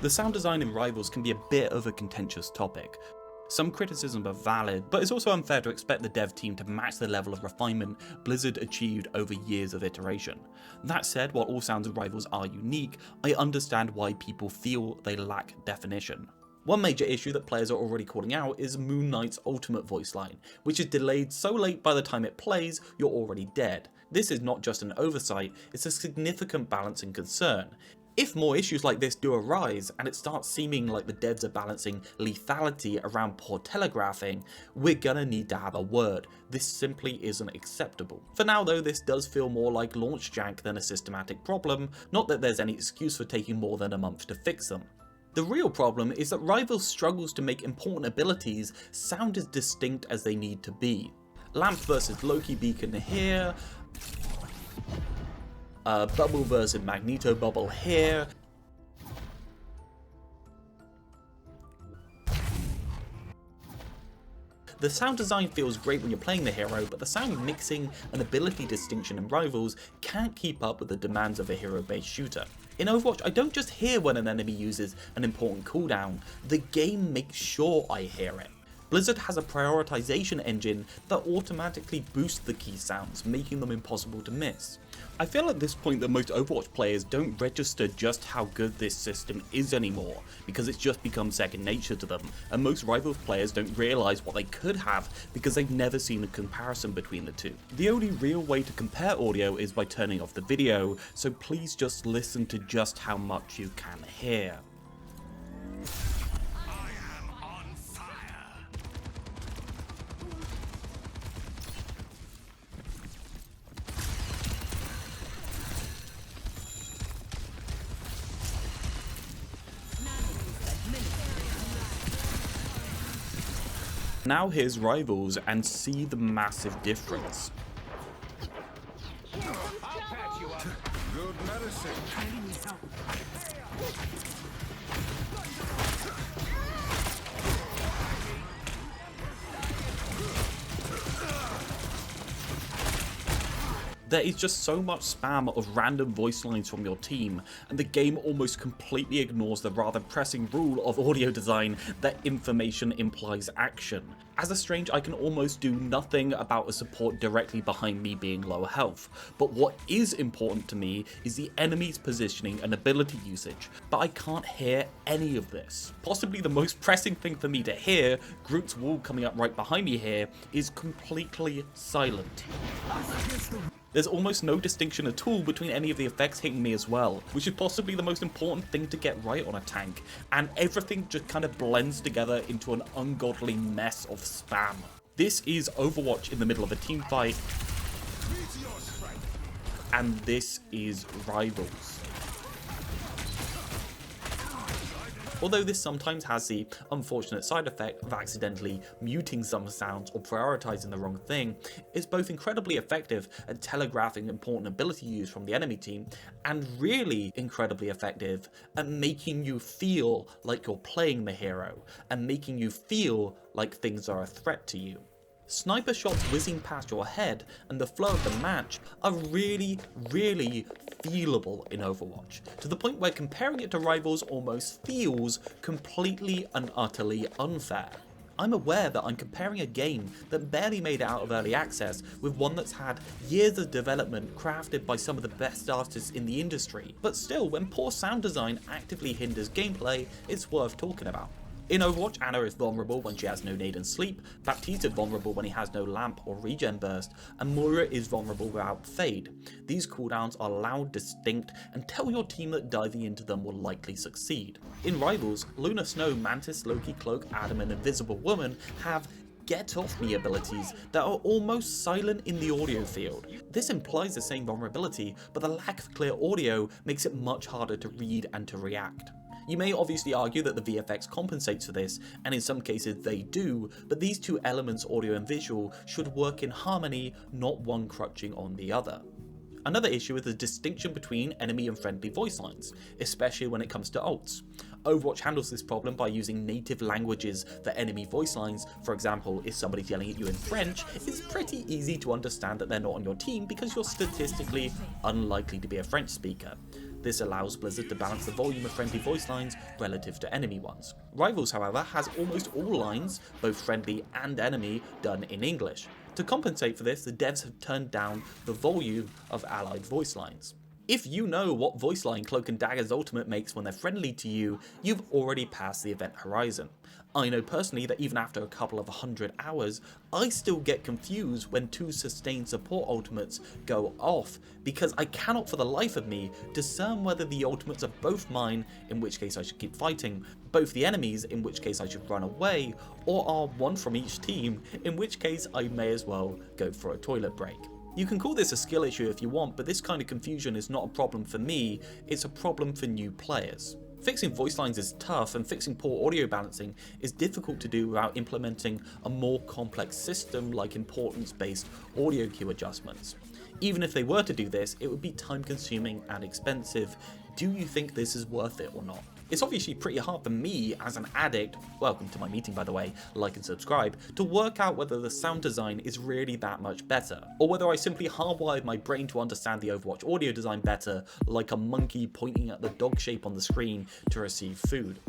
The sound design in Rivals can be a bit of a contentious topic. Some criticisms are valid, but it's also unfair to expect the dev team to match the level of refinement Blizzard achieved over years of iteration. That said, while all sounds in Rivals are unique, I understand why people feel they lack definition. One major issue that players are already calling out is Moon Knight's ultimate voice line, which is delayed so late by the time it plays, you're already dead. This is not just an oversight, it's a significant balancing concern. If more issues like this do arise, and it starts seeming like the devs are balancing lethality around poor telegraphing, we're gonna need to have a word. This simply isn't acceptable. For now though, this does feel more like launch jank than a systematic problem, not that there's any excuse for taking more than a month to fix them. The real problem is that Rivals struggles to make important abilities sound as distinct as they need to be. Lamp versus Loki Beacon here, Bubble versus Magneto Bubble here. The sound design feels great when you're playing the hero, but the sound mixing and ability distinction in Rivals can't keep up with the demands of a hero-based shooter. In Overwatch, I don't just hear when an enemy uses an important cooldown, the game makes sure I hear it. Blizzard has a prioritization engine that automatically boosts the key sounds, making them impossible to miss. I feel at this point that most Overwatch players don't register just how good this system is anymore, because it's just become second nature to them, and most Rivals players don't realise what they could have because they've never seen a comparison between the two. The only real way to compare audio is by turning off the video, so please just listen to just how much you can hear. Now here's Rivals and see the massive difference. Good medicine. There is just so much spam of random voice lines from your team, and the game almost completely ignores the rather pressing rule of audio design that information implies action. As a Strange, I can almost do nothing about a support directly behind me being low health, but what is important to me is the enemy's positioning and ability usage, but I can't hear any of this. Possibly the most pressing thing for me to hear, Groot's wall coming up right behind me here, is completely silent. There's almost no distinction at all between any of the effects hitting me as well, which is possibly the most important thing to get right on a tank, and everything just kind of blends together into an ungodly mess of spam. This is Overwatch in the middle of a team fight, and this is Rivals. Although this sometimes has the unfortunate side effect of accidentally muting some sounds or prioritizing the wrong thing, it's both incredibly effective at telegraphing important ability use from the enemy team, and really incredibly effective at making you feel like you're playing the hero, and making you feel like things are a threat to you. Sniper shots whizzing past your head and the flow of the match are really feelable in Overwatch, to the point where comparing it to Rivals almost feels completely and utterly unfair. I'm aware that I'm comparing a game that barely made it out of early access with one that's had years of development crafted by some of the best artists in the industry, but still, when poor sound design actively hinders gameplay, it's worth talking about. In Overwatch, Ana is vulnerable when she has no nade and sleep, Baptiste is vulnerable when he has no lamp or regen burst, and Moira is vulnerable without fade. These cooldowns are loud, distinct, and tell your team that diving into them will likely succeed. In Rivals, Luna Snow, Mantis, Loki, Cloak, Adam, and Invisible Woman have get off me abilities that are almost silent in the audio field. This implies the same vulnerability, but the lack of clear audio makes it much harder to read and to react. You may obviously argue that the VFX compensates for this, and in some cases they do, but these two elements, audio and visual, should work in harmony, not one crutching on the other. Another issue is the distinction between enemy and friendly voice lines, especially when it comes to ults. Overwatch handles this problem by using native languages for enemy voice lines. For example, if somebody's yelling at you in French, it's pretty easy to understand that they're not on your team because you're statistically unlikely to be a French speaker. This allows Blizzard to balance the volume of friendly voice lines relative to enemy ones. Rivals, however, has almost all lines, both friendly and enemy, done in English. To compensate for this, the devs have turned down the volume of allied voice lines. If you know what voice line Cloak and Dagger's ultimate makes when they're friendly to you, you've already passed the event horizon. I know personally that even after a couple of 100 hours, I still get confused when 2 sustained support ultimates go off, because I cannot for the life of me discern whether the ultimates are both mine, in which case I should keep fighting, both the enemies, in which case I should run away, or are one from each team, in which case I may as well go for a toilet break. You can call this a skill issue if you want, but this kind of confusion is not a problem for me, it's a problem for new players. Fixing voice lines is tough, and fixing poor audio balancing is difficult to do without implementing a more complex system like importance-based audio cue adjustments. Even if they were to do this, it would be time consuming and expensive. Do you think this is worth it or not? It's obviously pretty hard for me as an addict, welcome to my meeting by the way, like and subscribe, to work out whether the sound design is really that much better, or whether I simply hardwired my brain to understand the Overwatch audio design better, like a monkey pointing at the dog shape on the screen to receive food.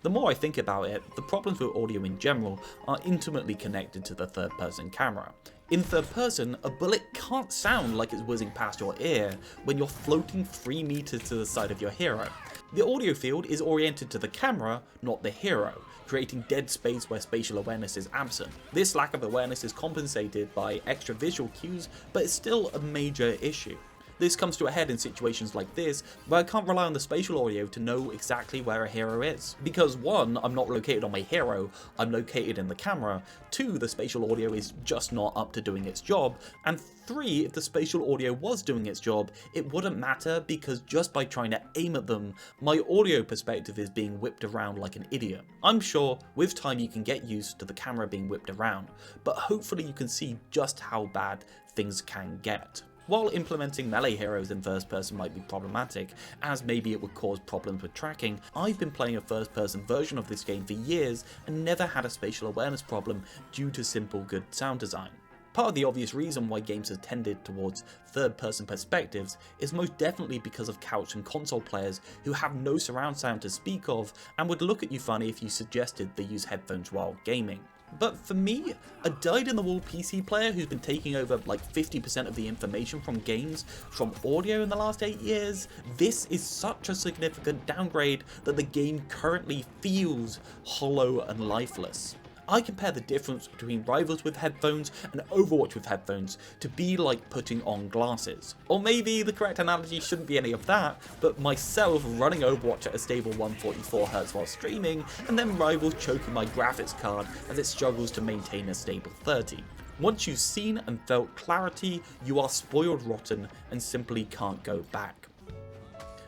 The more I think about it, the problems with audio in general are intimately connected to the third-person camera. In third person, a bullet can't sound like it's whizzing past your ear when you're floating 3 meters to the side of your hero. The audio field is oriented to the camera, not the hero, creating dead space where spatial awareness is absent. This lack of awareness is compensated by extra visual cues, but it's still a major issue. This comes to a head in situations like this, where I can't rely on the spatial audio to know exactly where a hero is. Because 1, I'm not located on my hero, I'm located in the camera, 2, the spatial audio is just not up to doing its job, and 3, if the spatial audio was doing its job, it wouldn't matter because just by trying to aim at them, my audio perspective is being whipped around like an idiot. I'm sure with time you can get used to the camera being whipped around, but hopefully you can see just how bad things can get. While implementing melee heroes in first person might be problematic, as maybe it would cause problems with tracking, I've been playing a first person version of this game for years and never had a spatial awareness problem due to simple good sound design. Part of the obvious reason why games have tended towards third person perspectives is most definitely because of couch and console players who have no surround sound to speak of and would look at you funny if you suggested they use headphones while gaming. But for me, a dyed-in-the-wool PC player who's been taking over like 50% of the information from games from audio in the last 8 years, this is such a significant downgrade that the game currently feels hollow and lifeless. I compare the difference between Rivals with headphones and Overwatch with headphones to be like putting on glasses. Or maybe the correct analogy shouldn't be any of that, but myself running Overwatch at a stable 144Hz while streaming, and then Rivals choking my graphics card as it struggles to maintain a stable 30. Once you've seen and felt clarity, you are spoiled rotten and simply can't go back.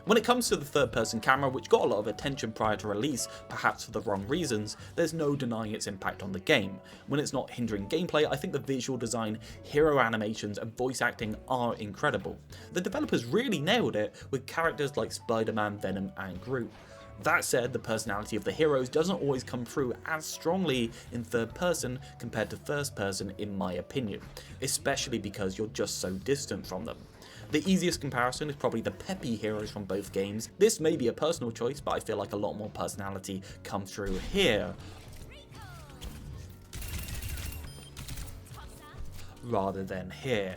When it comes to the third-person camera, which got a lot of attention prior to release, perhaps for the wrong reasons, there's no denying its impact on the game. When it's not hindering gameplay, I think the visual design, hero animations, and voice acting are incredible. The developers really nailed it with characters like Spider-Man, Venom, and Groot. That said, the personality of the heroes doesn't always come through as strongly in third person compared to first person in my opinion, especially because you're just so distant from them. The easiest comparison is probably the peppy heroes from both games. This may be a personal choice, but I feel like a lot more personality comes through here rather than here.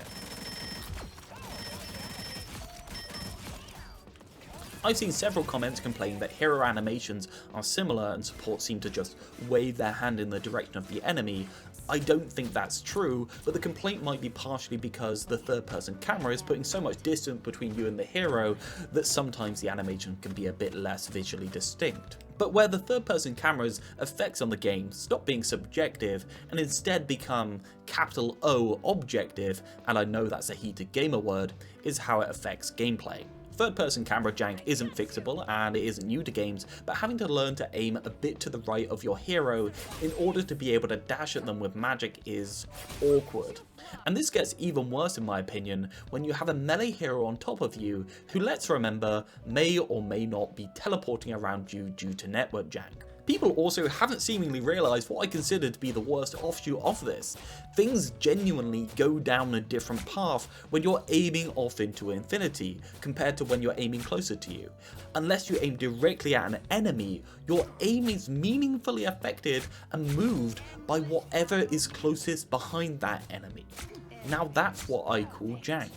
I've seen several comments complaining that hero animations are similar and support seem to just wave their hand in the direction of the enemy. I don't think that's true, but the complaint might be partially because the third-person camera is putting so much distance between you and the hero that sometimes the animation can be a bit less visually distinct. But where the third-person camera's effects on the game stop being subjective and instead become capital O objective, and I know that's a heated gamer word, is how it affects gameplay. Third-person camera jank isn't fixable and it isn't new to games, but having to learn to aim a bit to the right of your hero in order to be able to dash at them with magic is awkward. And this gets even worse in my opinion when you have a melee hero on top of you who, let's remember, may or may not be teleporting around you due to network jank. People also haven't seemingly realised what I consider to be the worst offshoot of this. Things genuinely go down a different path when you're aiming off into infinity compared to when you're aiming closer to you. Unless you aim directly at an enemy, your aim is meaningfully affected and moved by whatever is closest behind that enemy. Now that's what I call jank.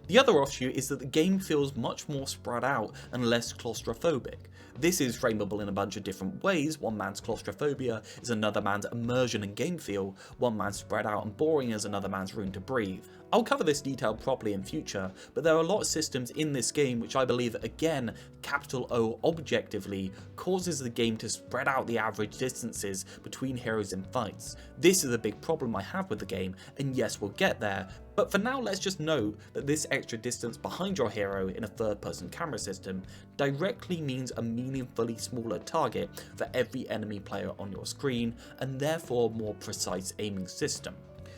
The other offshoot is that the game feels much more spread out and less claustrophobic. This is frameable in a bunch of different ways. One man's claustrophobia is another man's immersion and game feel. One man's spread out and boring is another man's room to breathe. I'll cover this detail properly in future, but there are a lot of systems in this game which I believe, again, capital O objectively, causes the game to spread out the average distances between heroes in fights. This is a big problem I have with the game, and yes, we'll get there, but for now let's just note that this extra distance behind your hero in a third-person camera system directly means a meaningfully smaller target for every enemy player on your screen, and therefore more precise aiming system.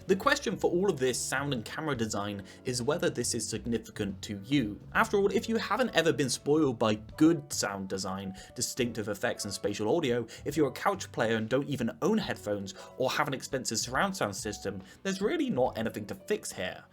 The question for all of this sound and camera design is whether this is significant to you. After all, if you haven't ever been spoiled by good sound design, distinctive effects and spatial audio, if you're a couch player and don't even own headphones or have an expensive surround sound system, there's really not anything to fix here.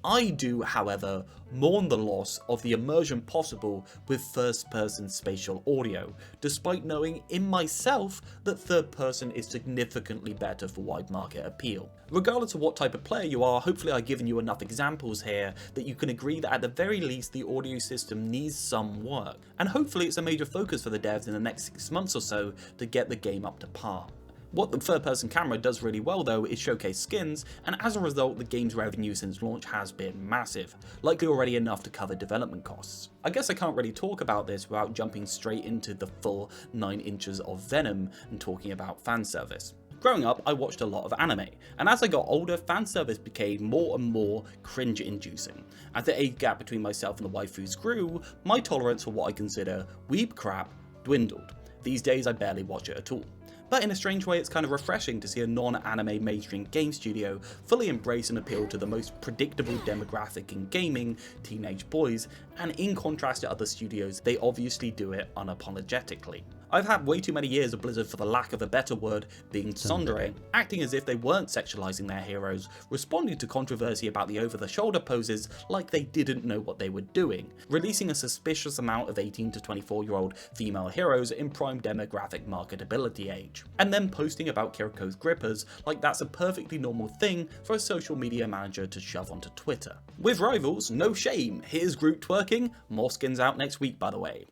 I do, however, mourn the loss of the immersion possible with first-person spatial audio, despite knowing in myself that third-person is significantly better for wide market appeal. Regardless of what type of player you are, hopefully I've given you enough examples here that you can agree that at the very least the audio system needs some work, and hopefully it's a major focus for the devs in the next 6 months or so to get the game up to par. What the third-person camera does really well though is showcase skins, and as a result the game's revenue since launch has been massive, likely already enough to cover development costs. I guess I can't really talk about this without jumping straight into the full 9 inches of Venom and talking about fan service. Growing up, I watched a lot of anime, and as I got older, fan service became more and more cringe-inducing. As the age gap between myself and the waifus grew, my tolerance for what I consider weeb crap dwindled. These days I barely watch it at all. But in a strange way, it's kind of refreshing to see a non-anime mainstream game studio fully embrace and appeal to the most predictable demographic in gaming, teenage boys, and in contrast to other studios, they obviously do it unapologetically. I've had way too many years of Blizzard, for the lack of a better word, being tsundere, acting as if they weren't sexualizing their heroes, responding to controversy about the over-the-shoulder poses like they didn't know what they were doing, releasing a suspicious amount of 18 to 24-year-old female heroes in prime demographic marketability age, and then posting about Kiriko's grippers like that's a perfectly normal thing for a social media manager to shove onto Twitter. With Rivals, no shame, here's group twerking, more skins out next week by the way.